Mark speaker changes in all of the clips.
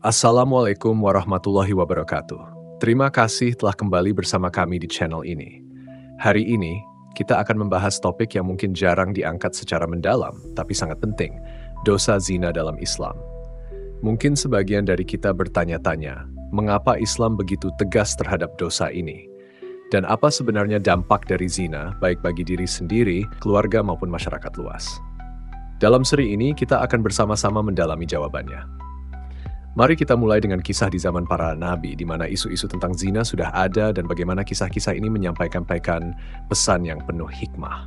Speaker 1: Assalamualaikum warahmatullahi wabarakatuh. Terima kasih telah kembali bersama kami di channel ini. Hari ini, kita akan membahas topik yang mungkin jarang diangkat secara mendalam, tapi sangat penting, dosa zina dalam Islam. Mungkin sebagian dari kita bertanya-tanya, mengapa Islam begitu tegas terhadap dosa ini? Dan apa sebenarnya dampak dari zina, baik bagi diri sendiri, keluarga maupun masyarakat luas? Dalam seri ini, kita akan bersama-sama mendalami jawabannya. Mari kita mulai dengan kisah di zaman para nabi, di mana isu-isu tentang zina sudah ada dan bagaimana kisah-kisah ini menyampaikan pesan yang penuh hikmah.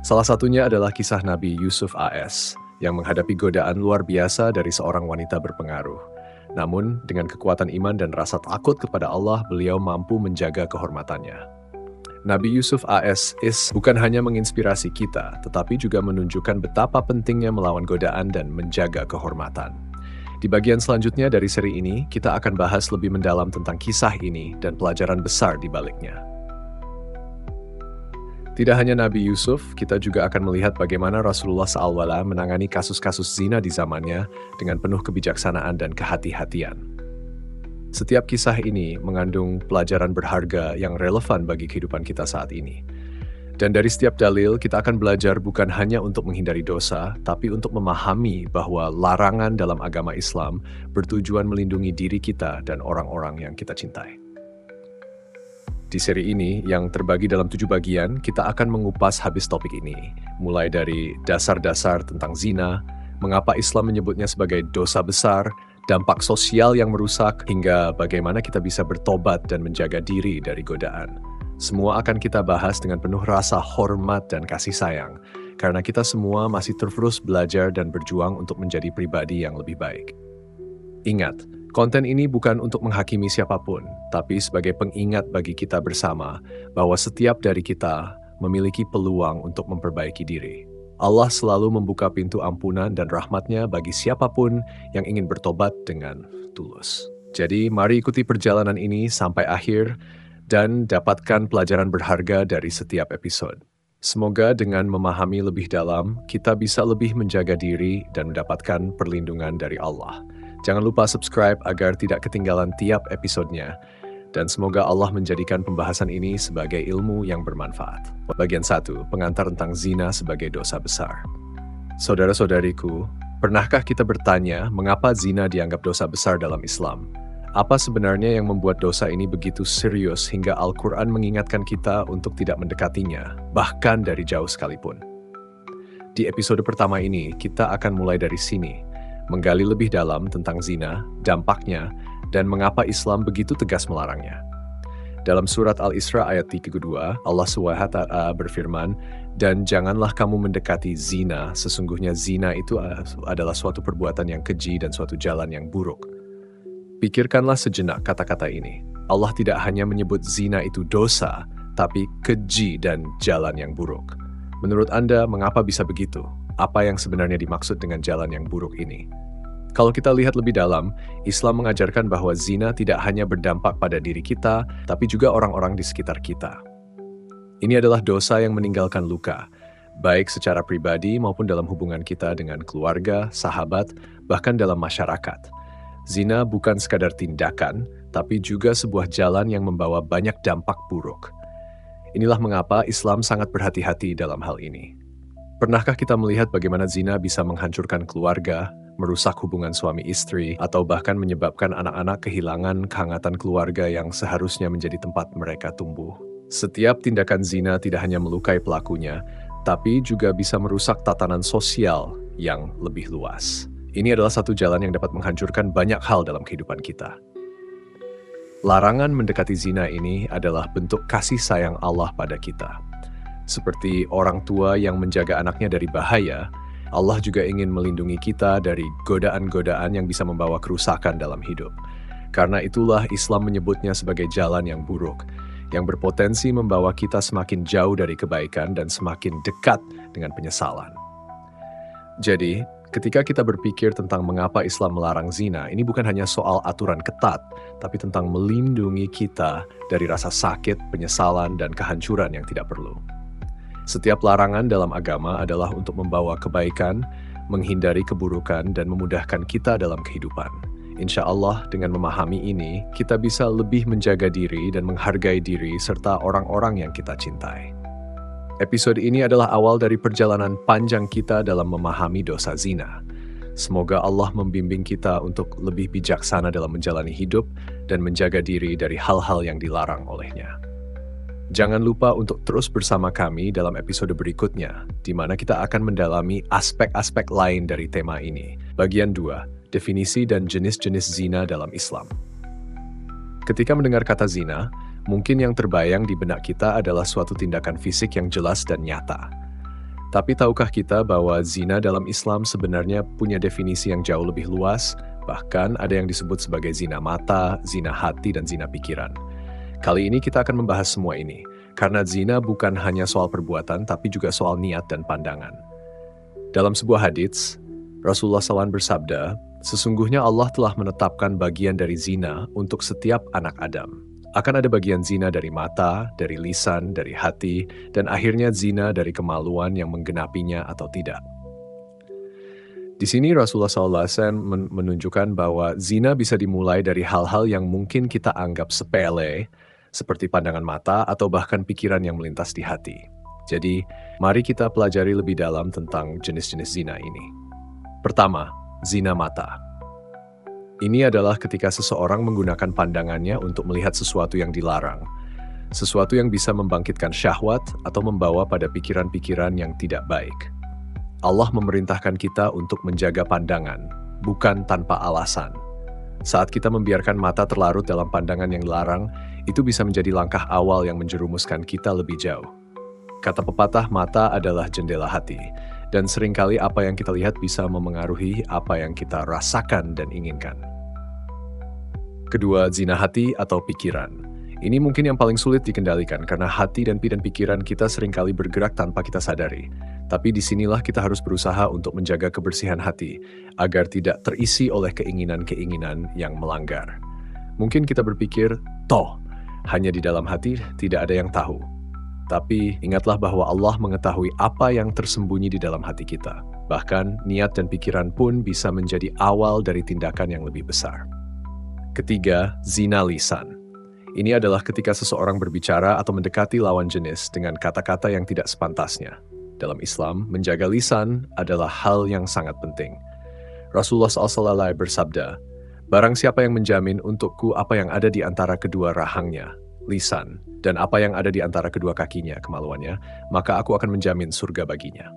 Speaker 1: Salah satunya adalah kisah Nabi Yusuf AS, yang menghadapi godaan luar biasa dari seorang wanita berpengaruh. Namun, dengan kekuatan iman dan rasa takut kepada Allah, beliau mampu menjaga kehormatannya. Nabi Yusuf AS bukan hanya menginspirasi kita, tetapi juga menunjukkan betapa pentingnya melawan godaan dan menjaga kehormatan. Di bagian selanjutnya dari seri ini, kita akan bahas lebih mendalam tentang kisah ini dan pelajaran besar di baliknya. Tidak hanya Nabi Yusuf, kita juga akan melihat bagaimana Rasulullah SAW menangani kasus-kasus zina di zamannya dengan penuh kebijaksanaan dan kehati-hatian. Setiap kisah ini mengandung pelajaran berharga yang relevan bagi kehidupan kita saat ini. Dan dari setiap dalil, kita akan belajar bukan hanya untuk menghindari dosa, tapi untuk memahami bahwa larangan dalam agama Islam bertujuan melindungi diri kita dan orang-orang yang kita cintai. Di seri ini, yang terbagi dalam 7 bagian, kita akan mengupas habis topik ini, mulai dari dasar-dasar tentang zina, mengapa Islam menyebutnya sebagai dosa besar, dampak sosial yang merusak, hingga bagaimana kita bisa bertobat dan menjaga diri dari godaan. Semua akan kita bahas dengan penuh rasa hormat dan kasih sayang, karena kita semua masih terus belajar dan berjuang untuk menjadi pribadi yang lebih baik. Ingat, konten ini bukan untuk menghakimi siapapun, tapi sebagai pengingat bagi kita bersama bahwa setiap dari kita memiliki peluang untuk memperbaiki diri. Allah selalu membuka pintu ampunan dan rahmatnya bagi siapapun yang ingin bertobat dengan tulus. Jadi, mari ikuti perjalanan ini sampai akhir, dan dapatkan pelajaran berharga dari setiap episode. Semoga dengan memahami lebih dalam, kita bisa lebih menjaga diri dan mendapatkan perlindungan dari Allah. Jangan lupa subscribe agar tidak ketinggalan tiap episodenya. Dan semoga Allah menjadikan pembahasan ini sebagai ilmu yang bermanfaat. Bagian 1, pengantar tentang zina sebagai dosa besar. Saudara-saudariku, pernahkah kita bertanya mengapa zina dianggap dosa besar dalam Islam? Apa sebenarnya yang membuat dosa ini begitu serius hingga Al-Quran mengingatkan kita untuk tidak mendekatinya, bahkan dari jauh sekalipun? Di episode pertama ini, kita akan mulai dari sini, menggali lebih dalam tentang zina, dampaknya, dan mengapa Islam begitu tegas melarangnya. Dalam surat Al-Isra ayat 32, Allah SWT berfirman, "Dan janganlah kamu mendekati zina, sesungguhnya zina itu adalah suatu perbuatan yang keji dan suatu jalan yang buruk." Pikirkanlah sejenak kata-kata ini. Allah tidak hanya menyebut zina itu dosa, tapi keji dan jalan yang buruk. Menurut Anda, mengapa bisa begitu? Apa yang sebenarnya dimaksud dengan jalan yang buruk ini? Kalau kita lihat lebih dalam, Islam mengajarkan bahwa zina tidak hanya berdampak pada diri kita, tapi juga orang-orang di sekitar kita. Ini adalah dosa yang meninggalkan luka, baik secara pribadi maupun dalam hubungan kita dengan keluarga, sahabat, bahkan dalam masyarakat. Zina bukan sekadar tindakan, tapi juga sebuah jalan yang membawa banyak dampak buruk. Inilah mengapa Islam sangat berhati-hati dalam hal ini. Pernahkah kita melihat bagaimana zina bisa menghancurkan keluarga, merusak hubungan suami istri, atau bahkan menyebabkan anak-anak kehilangan kehangatan keluarga yang seharusnya menjadi tempat mereka tumbuh? Setiap tindakan zina tidak hanya melukai pelakunya, tapi juga bisa merusak tatanan sosial yang lebih luas. Ini adalah satu jalan yang dapat menghancurkan banyak hal dalam kehidupan kita. Larangan mendekati zina ini adalah bentuk kasih sayang Allah pada kita. Seperti orang tua yang menjaga anaknya dari bahaya, Allah juga ingin melindungi kita dari godaan-godaan yang bisa membawa kerusakan dalam hidup. Karena itulah Islam menyebutnya sebagai jalan yang buruk, yang berpotensi membawa kita semakin jauh dari kebaikan dan semakin dekat dengan penyesalan. Jadi, ketika kita berpikir tentang mengapa Islam melarang zina, ini bukan hanya soal aturan ketat, tapi tentang melindungi kita dari rasa sakit, penyesalan, dan kehancuran yang tidak perlu. Setiap larangan dalam agama adalah untuk membawa kebaikan, menghindari keburukan, dan memudahkan kita dalam kehidupan. Insya Allah, dengan memahami ini, kita bisa lebih menjaga diri dan menghargai diri serta orang-orang yang kita cintai. Episode ini adalah awal dari perjalanan panjang kita dalam memahami dosa zina. Semoga Allah membimbing kita untuk lebih bijaksana dalam menjalani hidup dan menjaga diri dari hal-hal yang dilarang olehnya. Jangan lupa untuk terus bersama kami dalam episode berikutnya, di mana kita akan mendalami aspek-aspek lain dari tema ini. Bagian 2, definisi dan jenis-jenis zina dalam Islam. Ketika mendengar kata zina, mungkin yang terbayang di benak kita adalah suatu tindakan fisik yang jelas dan nyata. Tapi tahukah kita bahwa zina dalam Islam sebenarnya punya definisi yang jauh lebih luas, bahkan ada yang disebut sebagai zina mata, zina hati, dan zina pikiran. Kali ini kita akan membahas semua ini, karena zina bukan hanya soal perbuatan, tapi juga soal niat dan pandangan. Dalam sebuah hadits, Rasulullah SAW bersabda, "Sesungguhnya Allah telah menetapkan bagian dari zina untuk setiap anak Adam. Akan ada bagian zina dari mata, dari lisan, dari hati, dan akhirnya zina dari kemaluan yang menggenapinya atau tidak." Di sini Rasulullah SAW menunjukkan bahwa zina bisa dimulai dari hal-hal yang mungkin kita anggap sepele, seperti pandangan mata atau bahkan pikiran yang melintas di hati. Jadi, mari kita pelajari lebih dalam tentang jenis-jenis zina ini. Pertama, zina mata. Ini adalah ketika seseorang menggunakan pandangannya untuk melihat sesuatu yang dilarang, sesuatu yang bisa membangkitkan syahwat atau membawa pada pikiran-pikiran yang tidak baik. Allah memerintahkan kita untuk menjaga pandangan, bukan tanpa alasan. Saat kita membiarkan mata terlarut dalam pandangan yang dilarang, itu bisa menjadi langkah awal yang menjerumuskan kita lebih jauh. Kata pepatah, mata adalah jendela hati, dan seringkali apa yang kita lihat bisa memengaruhi apa yang kita rasakan dan inginkan. Kedua, zina hati atau pikiran. Ini mungkin yang paling sulit dikendalikan karena hati dan pikiran kita seringkali bergerak tanpa kita sadari. Tapi disinilah kita harus berusaha untuk menjaga kebersihan hati, agar tidak terisi oleh keinginan-keinginan yang melanggar. Mungkin kita berpikir, toh, hanya di dalam hati tidak ada yang tahu. Tapi ingatlah bahwa Allah mengetahui apa yang tersembunyi di dalam hati kita. Bahkan niat dan pikiran pun bisa menjadi awal dari tindakan yang lebih besar. Ketiga, zina lisan. Ini adalah ketika seseorang berbicara atau mendekati lawan jenis dengan kata-kata yang tidak sepantasnya. Dalam Islam, menjaga lisan adalah hal yang sangat penting. Rasulullah SAW bersabda, "Barang siapa yang menjamin untukku apa yang ada di antara kedua rahangnya, lisan, dan apa yang ada di antara kedua kakinya, kemaluannya, maka aku akan menjamin surga baginya."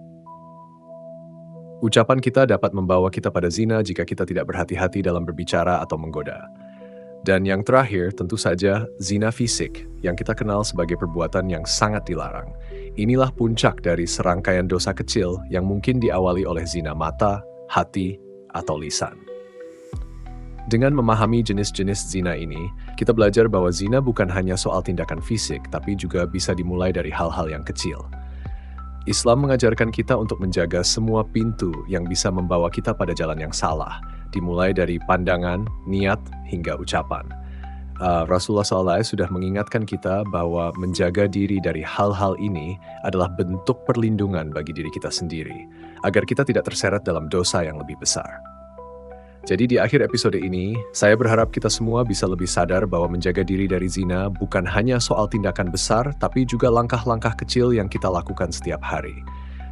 Speaker 1: Ucapan kita dapat membawa kita pada zina jika kita tidak berhati-hati dalam berbicara atau menggoda. Dan yang terakhir, tentu saja, zina fisik, yang kita kenal sebagai perbuatan yang sangat dilarang. Inilah puncak dari serangkaian dosa kecil yang mungkin diawali oleh zina mata, hati, atau lisan. Dengan memahami jenis-jenis zina ini, kita belajar bahwa zina bukan hanya soal tindakan fisik, tapi juga bisa dimulai dari hal-hal yang kecil. Islam mengajarkan kita untuk menjaga semua pintu yang bisa membawa kita pada jalan yang salah, dimulai dari pandangan, niat, hingga ucapan. Rasulullah SAW sudah mengingatkan kita bahwa menjaga diri dari hal-hal ini adalah bentuk perlindungan bagi diri kita sendiri, agar kita tidak terseret dalam dosa yang lebih besar. Jadi di akhir episode ini, saya berharap kita semua bisa lebih sadar bahwa menjaga diri dari zina bukan hanya soal tindakan besar, tapi juga langkah-langkah kecil yang kita lakukan setiap hari.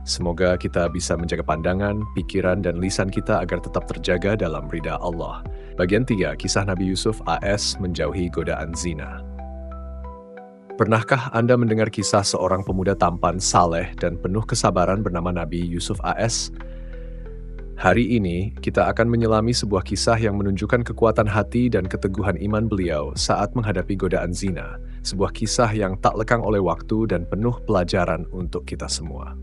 Speaker 1: Semoga kita bisa menjaga pandangan, pikiran, dan lisan kita agar tetap terjaga dalam ridha Allah. Bagian 3, kisah Nabi Yusuf AS menjauhi godaan zina. Pernahkah Anda mendengar kisah seorang pemuda tampan, saleh, dan penuh kesabaran bernama Nabi Yusuf AS? Hari ini, kita akan menyelami sebuah kisah yang menunjukkan kekuatan hati dan keteguhan iman beliau saat menghadapi godaan zina. Sebuah kisah yang tak lekang oleh waktu dan penuh pelajaran untuk kita semua.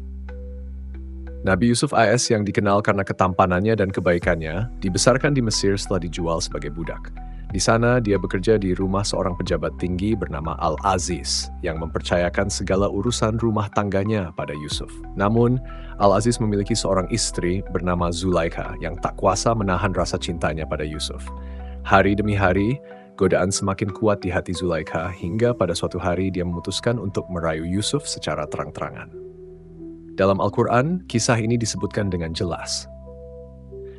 Speaker 1: Nabi Yusuf AS yang dikenal karena ketampanannya dan kebaikannya, dibesarkan di Mesir setelah dijual sebagai budak. Di sana, dia bekerja di rumah seorang pejabat tinggi bernama Al-Aziz, yang mempercayakan segala urusan rumah tangganya pada Yusuf. Namun, Al-Aziz memiliki seorang istri bernama Zulaikha yang tak kuasa menahan rasa cintanya pada Yusuf. Hari demi hari, godaan semakin kuat di hati Zulaikha hingga pada suatu hari dia memutuskan untuk merayu Yusuf secara terang-terangan. Dalam Al-Quran, kisah ini disebutkan dengan jelas.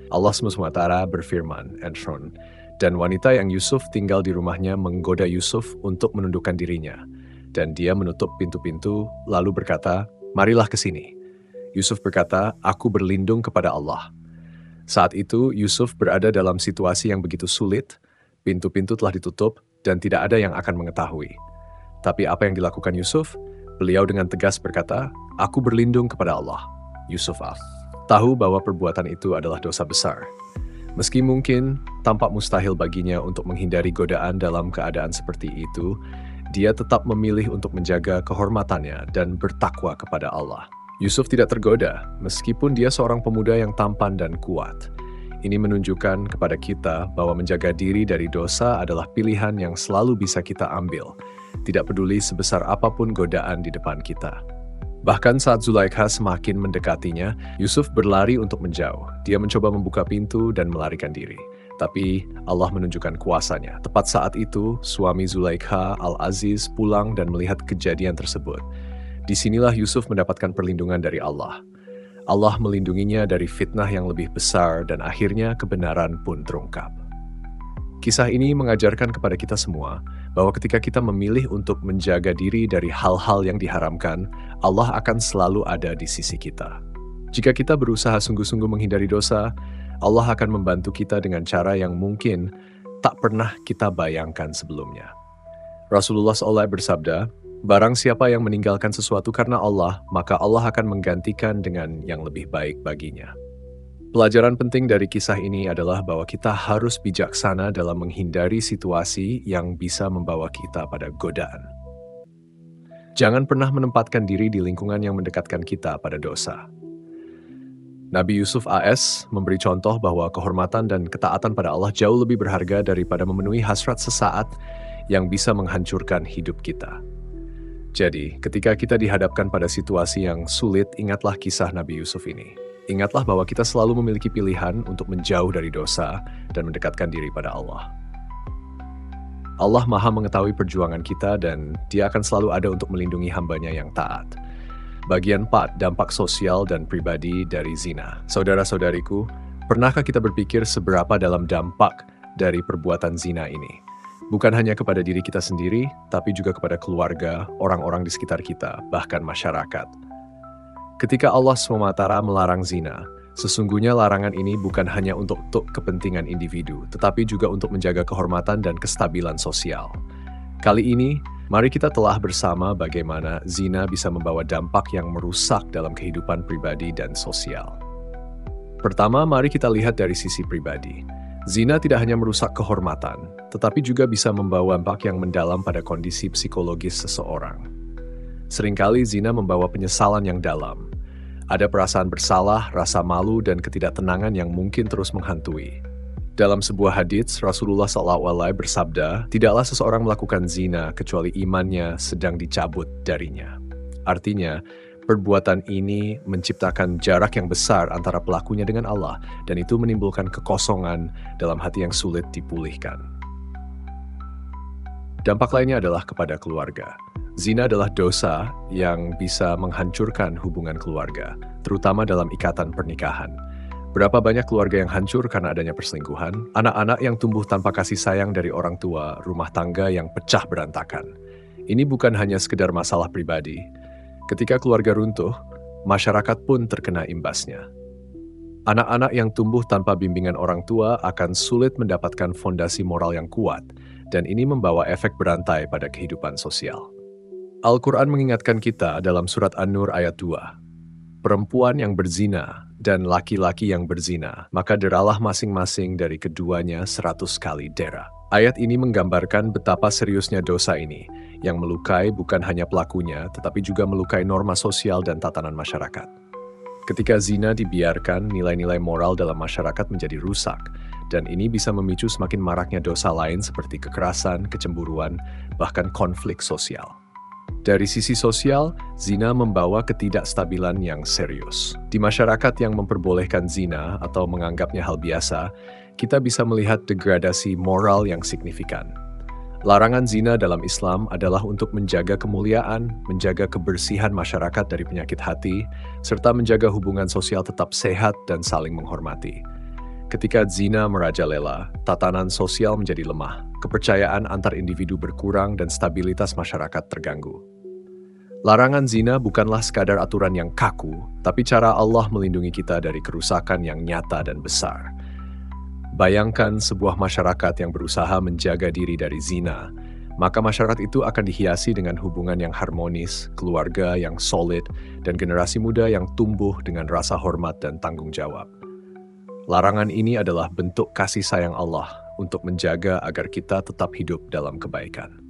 Speaker 1: Allah SWT berfirman, Dan wanita yang Yusuf tinggal di rumahnya menggoda Yusuf untuk menundukkan dirinya. Dan dia menutup pintu-pintu lalu berkata, "Marilah ke sini." Yusuf berkata, "Aku berlindung kepada Allah." Saat itu Yusuf berada dalam situasi yang begitu sulit, pintu-pintu telah ditutup dan tidak ada yang akan mengetahui. Tapi apa yang dilakukan Yusuf? Beliau dengan tegas berkata, "Aku berlindung kepada Allah." Yusuf tahu bahwa perbuatan itu adalah dosa besar. Meski mungkin tampak mustahil baginya untuk menghindari godaan dalam keadaan seperti itu, dia tetap memilih untuk menjaga kehormatannya dan bertakwa kepada Allah. Yusuf tidak tergoda, meskipun dia seorang pemuda yang tampan dan kuat. Ini menunjukkan kepada kita bahwa menjaga diri dari dosa adalah pilihan yang selalu bisa kita ambil, tidak peduli sebesar apapun godaan di depan kita. Bahkan saat Zulaikha semakin mendekatinya, Yusuf berlari untuk menjauh. Dia mencoba membuka pintu dan melarikan diri. Tapi Allah menunjukkan kuasanya. Tepat saat itu, suami Zulaikha, Al-Aziz, pulang dan melihat kejadian tersebut. Disinilah Yusuf mendapatkan perlindungan dari Allah. Allah melindunginya dari fitnah yang lebih besar dan akhirnya kebenaran pun terungkap. Kisah ini mengajarkan kepada kita semua bahwa ketika kita memilih untuk menjaga diri dari hal-hal yang diharamkan, Allah akan selalu ada di sisi kita. Jika kita berusaha sungguh-sungguh menghindari dosa, Allah akan membantu kita dengan cara yang mungkin tak pernah kita bayangkan sebelumnya. Rasulullah SAW bersabda, "Barang siapa yang meninggalkan sesuatu karena Allah, maka Allah akan menggantikan dengan yang lebih baik baginya." Pelajaran penting dari kisah ini adalah bahwa kita harus bijaksana dalam menghindari situasi yang bisa membawa kita pada godaan. Jangan pernah menempatkan diri di lingkungan yang mendekatkan kita pada dosa. Nabi Yusuf AS memberi contoh bahwa kehormatan dan ketaatan pada Allah jauh lebih berharga daripada memenuhi hasrat sesaat yang bisa menghancurkan hidup kita. Jadi, ketika kita dihadapkan pada situasi yang sulit, ingatlah kisah Nabi Yusuf ini. Ingatlah bahwa kita selalu memiliki pilihan untuk menjauh dari dosa dan mendekatkan diri pada Allah. Allah Maha mengetahui perjuangan kita dan Dia akan selalu ada untuk melindungi hamba-Nya yang taat. Bagian 4, dampak sosial dan pribadi dari zina. Saudara-saudariku, pernahkah kita berpikir seberapa dalam dampak dari perbuatan zina ini? Bukan hanya kepada diri kita sendiri, tapi juga kepada keluarga, orang-orang di sekitar kita, bahkan masyarakat. Ketika Allah SWT melarang zina, sesungguhnya larangan ini bukan hanya untuk kepentingan individu, tetapi juga untuk menjaga kehormatan dan kestabilan sosial. Kali ini, mari kita telah bersama bagaimana zina bisa membawa dampak yang merusak dalam kehidupan pribadi dan sosial. Pertama, mari kita lihat dari sisi pribadi. Zina tidak hanya merusak kehormatan, tetapi juga bisa membawa dampak yang mendalam pada kondisi psikologis seseorang. Seringkali zina membawa penyesalan yang dalam. Ada perasaan bersalah, rasa malu, dan ketidaktenangan yang mungkin terus menghantui. Dalam sebuah hadits, Rasulullah SAW bersabda, "Tidaklah seseorang melakukan zina kecuali imannya sedang dicabut darinya." Artinya, perbuatan ini menciptakan jarak yang besar antara pelakunya dengan Allah, dan itu menimbulkan kekosongan dalam hati yang sulit dipulihkan. Dampak lainnya adalah kepada keluarga. Zina adalah dosa yang bisa menghancurkan hubungan keluarga, terutama dalam ikatan pernikahan. Berapa banyak keluarga yang hancur karena adanya perselingkuhan, anak-anak yang tumbuh tanpa kasih sayang dari orang tua, rumah tangga yang pecah berantakan. Ini bukan hanya sekedar masalah pribadi. Ketika keluarga runtuh, masyarakat pun terkena imbasnya. Anak-anak yang tumbuh tanpa bimbingan orang tua akan sulit mendapatkan fondasi moral yang kuat, dan ini membawa efek berantai pada kehidupan sosial. Al-Quran mengingatkan kita dalam surat An-Nur ayat 2. Perempuan yang berzina dan laki-laki yang berzina, maka deralah masing-masing dari keduanya 100 kali dera. Ayat ini menggambarkan betapa seriusnya dosa ini, yang melukai bukan hanya pelakunya, tetapi juga melukai norma sosial dan tatanan masyarakat. Ketika zina dibiarkan, nilai-nilai moral dalam masyarakat menjadi rusak, dan ini bisa memicu semakin maraknya dosa lain seperti kekerasan, kecemburuan, bahkan konflik sosial. Dari sisi sosial, zina membawa ketidakstabilan yang serius. Di masyarakat yang memperbolehkan zina atau menganggapnya hal biasa, kita bisa melihat degradasi moral yang signifikan. Larangan zina dalam Islam adalah untuk menjaga kemuliaan, menjaga kebersihan masyarakat dari penyakit hati, serta menjaga hubungan sosial tetap sehat dan saling menghormati. Ketika zina merajalela, tatanan sosial menjadi lemah, kepercayaan antar individu berkurang dan stabilitas masyarakat terganggu. Larangan zina bukanlah sekadar aturan yang kaku, tapi cara Allah melindungi kita dari kerusakan yang nyata dan besar. Bayangkan sebuah masyarakat yang berusaha menjaga diri dari zina, maka masyarakat itu akan dihiasi dengan hubungan yang harmonis, keluarga yang solid, dan generasi muda yang tumbuh dengan rasa hormat dan tanggung jawab. Larangan ini adalah bentuk kasih sayang Allah untuk menjaga agar kita tetap hidup dalam kebaikan.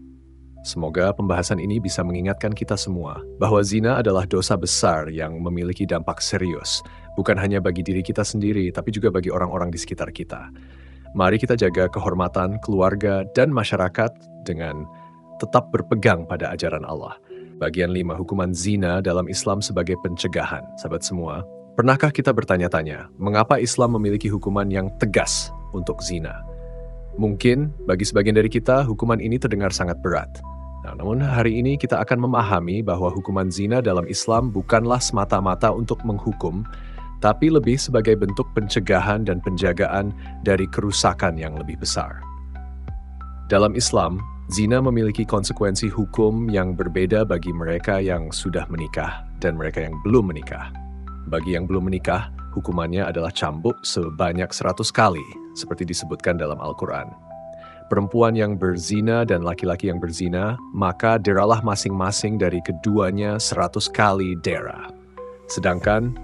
Speaker 1: Semoga pembahasan ini bisa mengingatkan kita semua bahwa zina adalah dosa besar yang memiliki dampak serius, bukan hanya bagi diri kita sendiri, tapi juga bagi orang-orang di sekitar kita. Mari kita jaga kehormatan keluarga dan masyarakat dengan tetap berpegang pada ajaran Allah. Bagian 5, hukuman zina dalam Islam sebagai pencegahan. Sahabat semua, pernahkah kita bertanya-tanya, mengapa Islam memiliki hukuman yang tegas untuk zina? Mungkin bagi sebagian dari kita, hukuman ini terdengar sangat berat. Namun hari ini kita akan memahami bahwa hukuman zina dalam Islam bukanlah semata-mata untuk menghukum, tapi lebih sebagai bentuk pencegahan dan penjagaan dari kerusakan yang lebih besar. Dalam Islam, zina memiliki konsekuensi hukum yang berbeda bagi mereka yang sudah menikah dan mereka yang belum menikah. Bagi yang belum menikah, hukumannya adalah cambuk sebanyak 100 kali, seperti disebutkan dalam Al-Quran. Perempuan yang berzina dan laki-laki yang berzina, maka deralah masing-masing dari keduanya 100 kali dera. Sedangkan,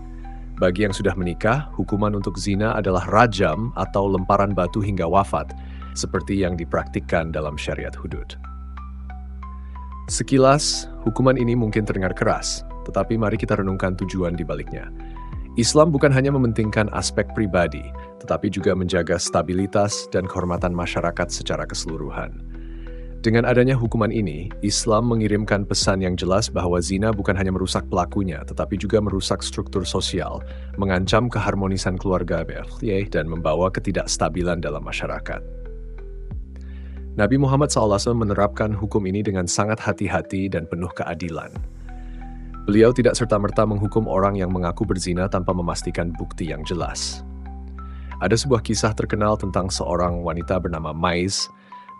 Speaker 1: bagi yang sudah menikah, hukuman untuk zina adalah rajam atau lemparan batu hingga wafat, seperti yang dipraktikkan dalam syariat hudud. Sekilas, hukuman ini mungkin terdengar keras, tetapi mari kita renungkan tujuan di baliknya. Islam bukan hanya mementingkan aspek pribadi, tetapi juga menjaga stabilitas dan kehormatan masyarakat secara keseluruhan. Dengan adanya hukuman ini, Islam mengirimkan pesan yang jelas bahwa zina bukan hanya merusak pelakunya, tetapi juga merusak struktur sosial, mengancam keharmonisan keluarga dan membawa ketidakstabilan dalam masyarakat. Nabi Muhammad SAW menerapkan hukum ini dengan sangat hati-hati dan penuh keadilan. Beliau tidak serta-merta menghukum orang yang mengaku berzina tanpa memastikan bukti yang jelas. Ada sebuah kisah terkenal tentang seorang wanita bernama Mais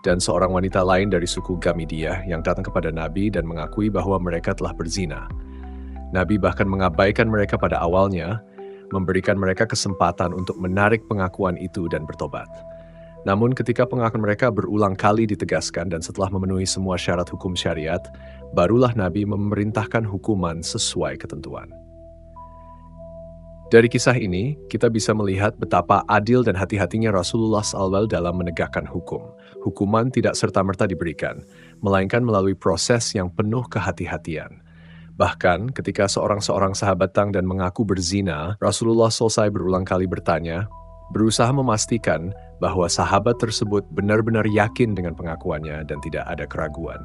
Speaker 1: dan seorang wanita lain dari suku Gamidiyah yang datang kepada Nabi dan mengakui bahwa mereka telah berzina. Nabi bahkan mengabaikan mereka pada awalnya, memberikan mereka kesempatan untuk menarik pengakuan itu dan bertobat. Namun ketika pengakuan mereka berulang kali ditegaskan dan setelah memenuhi semua syarat hukum syariat, barulah Nabi memerintahkan hukuman sesuai ketentuan. Dari kisah ini, kita bisa melihat betapa adil dan hati-hatinya Rasulullah SAW dalam menegakkan hukum. Hukuman tidak serta-merta diberikan, melainkan melalui proses yang penuh kehati-hatian. Bahkan ketika seorang sahabat datang dan mengaku berzina, Rasulullah SAW berulang kali bertanya, berusaha memastikan bahwa sahabat tersebut benar-benar yakin dengan pengakuannya dan tidak ada keraguan.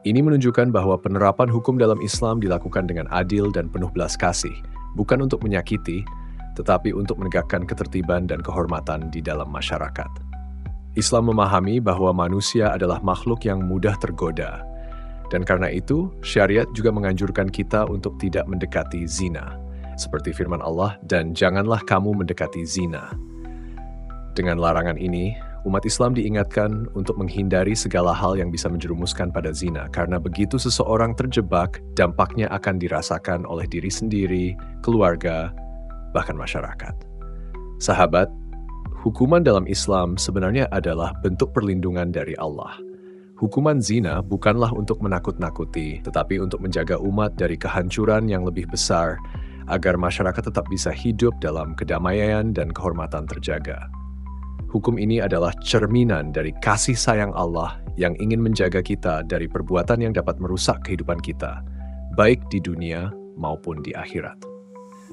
Speaker 1: Ini menunjukkan bahwa penerapan hukum dalam Islam dilakukan dengan adil dan penuh belas kasih, bukan untuk menyakiti, tetapi untuk menegakkan ketertiban dan kehormatan di dalam masyarakat. Islam memahami bahwa manusia adalah makhluk yang mudah tergoda, dan karena itu, syariat juga menganjurkan kita untuk tidak mendekati zina. Seperti firman Allah, dan janganlah kamu mendekati zina. Dengan larangan ini, umat Islam diingatkan untuk menghindari segala hal yang bisa menjerumuskan pada zina, karena begitu seseorang terjebak, dampaknya akan dirasakan oleh diri sendiri, keluarga, bahkan masyarakat. Sahabat, hukuman dalam Islam sebenarnya adalah bentuk perlindungan dari Allah. Hukuman zina bukanlah untuk menakut-nakuti, tetapi untuk menjaga umat dari kehancuran yang lebih besar, agar masyarakat tetap bisa hidup dalam kedamaian dan kehormatan terjaga. Hukum ini adalah cerminan dari kasih sayang Allah yang ingin menjaga kita dari perbuatan yang dapat merusak kehidupan kita, baik di dunia maupun di akhirat.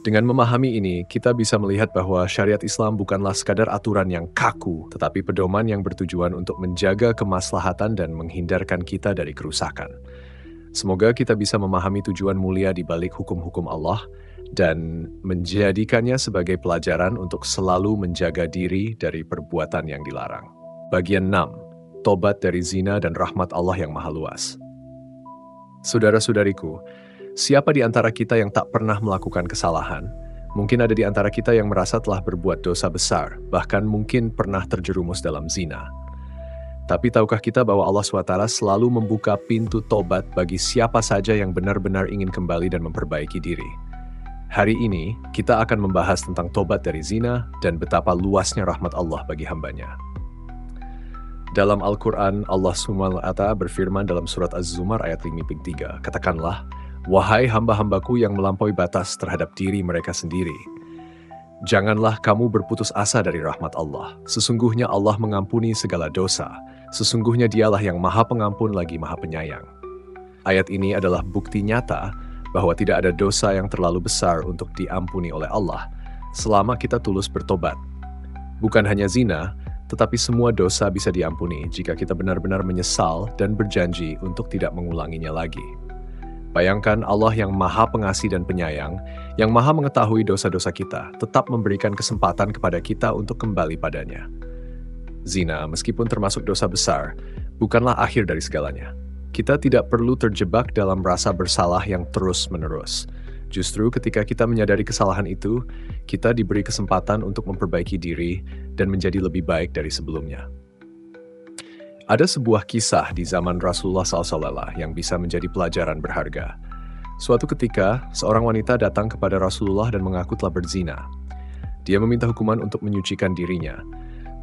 Speaker 1: Dengan memahami ini, kita bisa melihat bahwa syariat Islam bukanlah sekadar aturan yang kaku, tetapi pedoman yang bertujuan untuk menjaga kemaslahatan dan menghindarkan kita dari kerusakan. Semoga kita bisa memahami tujuan mulia di balik hukum-hukum Allah dan menjadikannya sebagai pelajaran untuk selalu menjaga diri dari perbuatan yang dilarang. Bagian 6. Tobat dari zina dan rahmat Allah yang maha luas. Saudara-saudariku, siapa di antara kita yang tak pernah melakukan kesalahan? Mungkin ada di antara kita yang merasa telah berbuat dosa besar, bahkan mungkin pernah terjerumus dalam zina. Tapi tahukah kita bahwa Allah SWT selalu membuka pintu tobat bagi siapa saja yang benar-benar ingin kembali dan memperbaiki diri? Hari ini, kita akan membahas tentang tobat dari zina dan betapa luasnya rahmat Allah bagi hambanya. Dalam Al-Quran, Allah SWT berfirman dalam surat Az-Zumar ayat 53, katakanlah, "Wahai hamba-hambaku yang melampaui batas terhadap diri mereka sendiri, janganlah kamu berputus asa dari rahmat Allah. Sesungguhnya Allah mengampuni segala dosa. Sesungguhnya Dialah yang Maha Pengampun lagi Maha Penyayang." Ayat ini adalah bukti nyata bahwa tidak ada dosa yang terlalu besar untuk diampuni oleh Allah selama kita tulus bertobat. Bukan hanya zina, tetapi semua dosa bisa diampuni jika kita benar-benar menyesal dan berjanji untuk tidak mengulanginya lagi. Bayangkan Allah yang Maha Pengasih dan Penyayang, yang Maha mengetahui dosa-dosa kita, tetap memberikan kesempatan kepada kita untuk kembali padanya. Zina, meskipun termasuk dosa besar, bukanlah akhir dari segalanya. Kita tidak perlu terjebak dalam rasa bersalah yang terus-menerus. Justru ketika kita menyadari kesalahan itu, kita diberi kesempatan untuk memperbaiki diri dan menjadi lebih baik dari sebelumnya. Ada sebuah kisah di zaman Rasulullah SAW yang bisa menjadi pelajaran berharga. Suatu ketika, seorang wanita datang kepada Rasulullah dan mengaku telah berzina. Dia meminta hukuman untuk menyucikan dirinya.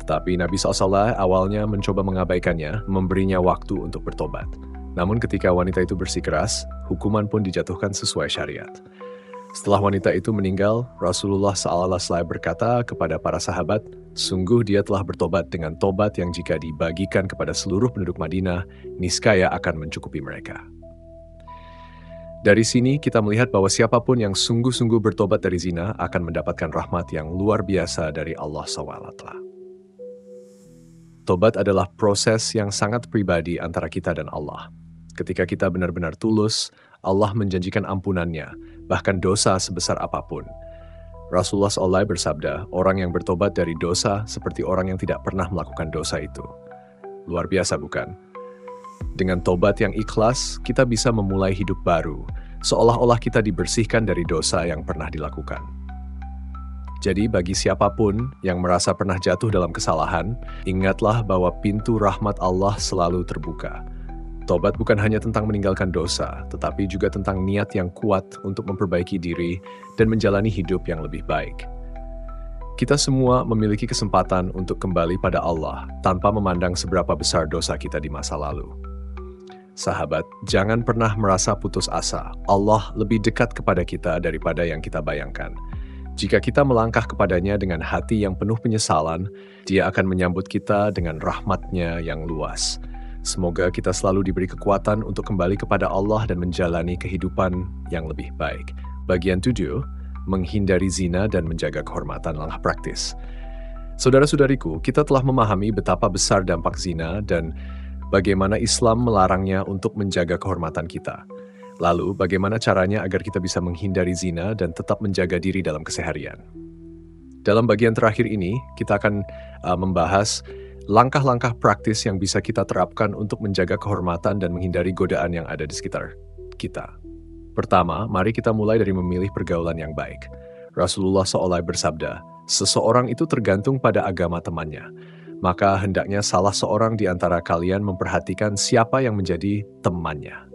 Speaker 1: Tetapi Nabi SAW awalnya mencoba mengabaikannya, memberinya waktu untuk bertobat. Namun ketika wanita itu bersikeras, hukuman pun dijatuhkan sesuai syariat. Setelah wanita itu meninggal, Rasulullah SAW berkata kepada para sahabat, "Sungguh dia telah bertobat dengan tobat yang jika dibagikan kepada seluruh penduduk Madinah, niscaya akan mencukupi mereka." Dari sini kita melihat bahwa siapapun yang sungguh-sungguh bertobat dari zina akan mendapatkan rahmat yang luar biasa dari Allah SWT. Tobat adalah proses yang sangat pribadi antara kita dan Allah. Ketika kita benar-benar tulus, Allah menjanjikan ampunannya, bahkan dosa sebesar apapun. Rasulullah SAW bersabda, orang yang bertobat dari dosa seperti orang yang tidak pernah melakukan dosa itu. Luar biasa bukan? Dengan tobat yang ikhlas, kita bisa memulai hidup baru, seolah-olah kita dibersihkan dari dosa yang pernah dilakukan. Jadi bagi siapapun yang merasa pernah jatuh dalam kesalahan, ingatlah bahwa pintu rahmat Allah selalu terbuka. Tobat bukan hanya tentang meninggalkan dosa, tetapi juga tentang niat yang kuat untuk memperbaiki diri dan menjalani hidup yang lebih baik. Kita semua memiliki kesempatan untuk kembali pada Allah tanpa memandang seberapa besar dosa kita di masa lalu. Sahabat, jangan pernah merasa putus asa. Allah lebih dekat kepada kita daripada yang kita bayangkan. Jika kita melangkah kepadanya dengan hati yang penuh penyesalan, Dia akan menyambut kita dengan rahmat-Nya yang luas. Semoga kita selalu diberi kekuatan untuk kembali kepada Allah dan menjalani kehidupan yang lebih baik. Bagian 7, menghindari zina dan menjaga kehormatan, langkah praktis. Saudara-saudariku, kita telah memahami betapa besar dampak zina dan bagaimana Islam melarangnya untuk menjaga kehormatan kita. Lalu, bagaimana caranya agar kita bisa menghindari zina dan tetap menjaga diri dalam keseharian? Dalam bagian terakhir ini, kita akan membahas langkah-langkah praktis yang bisa kita terapkan untuk menjaga kehormatan dan menghindari godaan yang ada di sekitar kita. Pertama, mari kita mulai dari memilih pergaulan yang baik. Rasulullah SAW bersabda, "Seseorang itu tergantung pada agama temannya. Maka hendaknya salah seorang di antara kalian memperhatikan siapa yang menjadi temannya."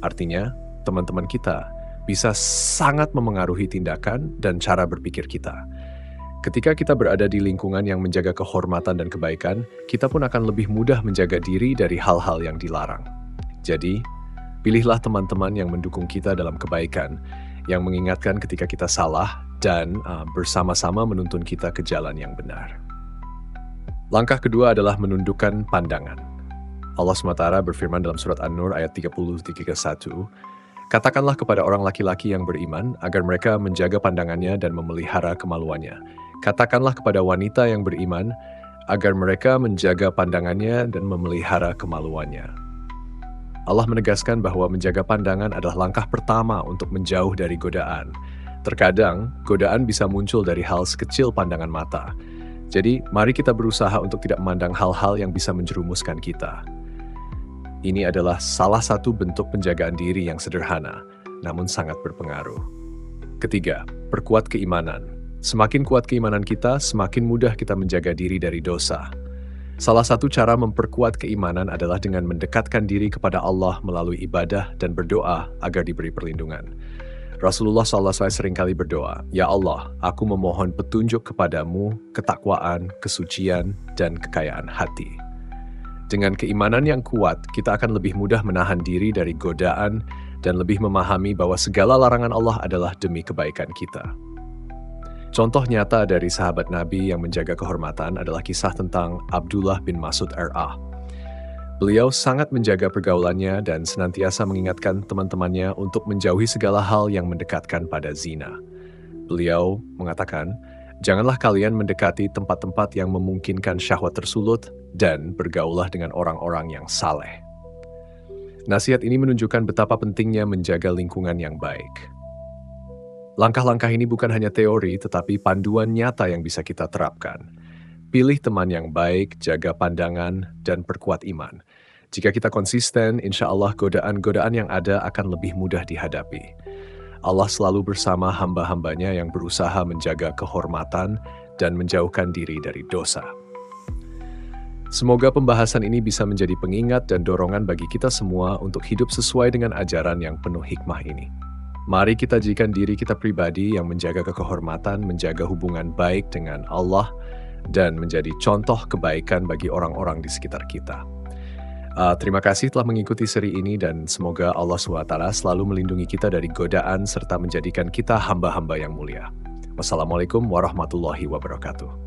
Speaker 1: Artinya, teman-teman kita bisa sangat memengaruhi tindakan dan cara berpikir kita. Ketika kita berada di lingkungan yang menjaga kehormatan dan kebaikan, kita pun akan lebih mudah menjaga diri dari hal-hal yang dilarang. Jadi, pilihlah teman-teman yang mendukung kita dalam kebaikan, yang mengingatkan ketika kita salah, dan bersama-sama menuntun kita ke jalan yang benar. Langkah kedua adalah menundukkan pandangan. Allah SWT berfirman dalam surat An-Nur ayat 30-31, "Katakanlah kepada orang laki-laki yang beriman agar mereka menjaga pandangannya dan memelihara kemaluannya. Katakanlah kepada wanita yang beriman agar mereka menjaga pandangannya dan memelihara kemaluannya." Allah menegaskan bahwa menjaga pandangan adalah langkah pertama untuk menjauh dari godaan. Terkadang, godaan bisa muncul dari hal sekecil pandangan mata. Jadi, mari kita berusaha untuk tidak memandang hal-hal yang bisa menjerumuskan kita. Ini adalah salah satu bentuk penjagaan diri yang sederhana, namun sangat berpengaruh. Ketiga, perkuat keimanan. Semakin kuat keimanan kita, semakin mudah kita menjaga diri dari dosa. Salah satu cara memperkuat keimanan adalah dengan mendekatkan diri kepada Allah melalui ibadah dan berdoa agar diberi perlindungan. Rasulullah SAW seringkali berdoa, "Ya Allah, aku memohon petunjuk kepadamu, ketakwaan, kesucian, dan kekayaan hati." Dengan keimanan yang kuat, kita akan lebih mudah menahan diri dari godaan dan lebih memahami bahwa segala larangan Allah adalah demi kebaikan kita. Contoh nyata dari sahabat Nabi yang menjaga kehormatan adalah kisah tentang Abdullah bin Mas'ud R.A. Beliau sangat menjaga pergaulannya dan senantiasa mengingatkan teman-temannya untuk menjauhi segala hal yang mendekatkan pada zina. Beliau mengatakan, "Janganlah kalian mendekati tempat-tempat yang memungkinkan syahwat tersulut dan bergaullah dengan orang-orang yang saleh." Nasihat ini menunjukkan betapa pentingnya menjaga lingkungan yang baik. Langkah-langkah ini bukan hanya teori, tetapi panduan nyata yang bisa kita terapkan. Pilih teman yang baik, jaga pandangan, dan perkuat iman. Jika kita konsisten, insya Allah godaan-godaan yang ada akan lebih mudah dihadapi. Allah selalu bersama hamba-hambanya yang berusaha menjaga kehormatan dan menjauhkan diri dari dosa. Semoga pembahasan ini bisa menjadi pengingat dan dorongan bagi kita semua untuk hidup sesuai dengan ajaran yang penuh hikmah ini. Mari kita jadikan diri kita pribadi yang menjaga kehormatan, menjaga hubungan baik dengan Allah, dan menjadi contoh kebaikan bagi orang-orang di sekitar kita. Terima kasih telah mengikuti seri ini dan semoga Allah SWT selalu melindungi kita dari godaan serta menjadikan kita hamba-hamba yang mulia. Wassalamualaikum warahmatullahi wabarakatuh.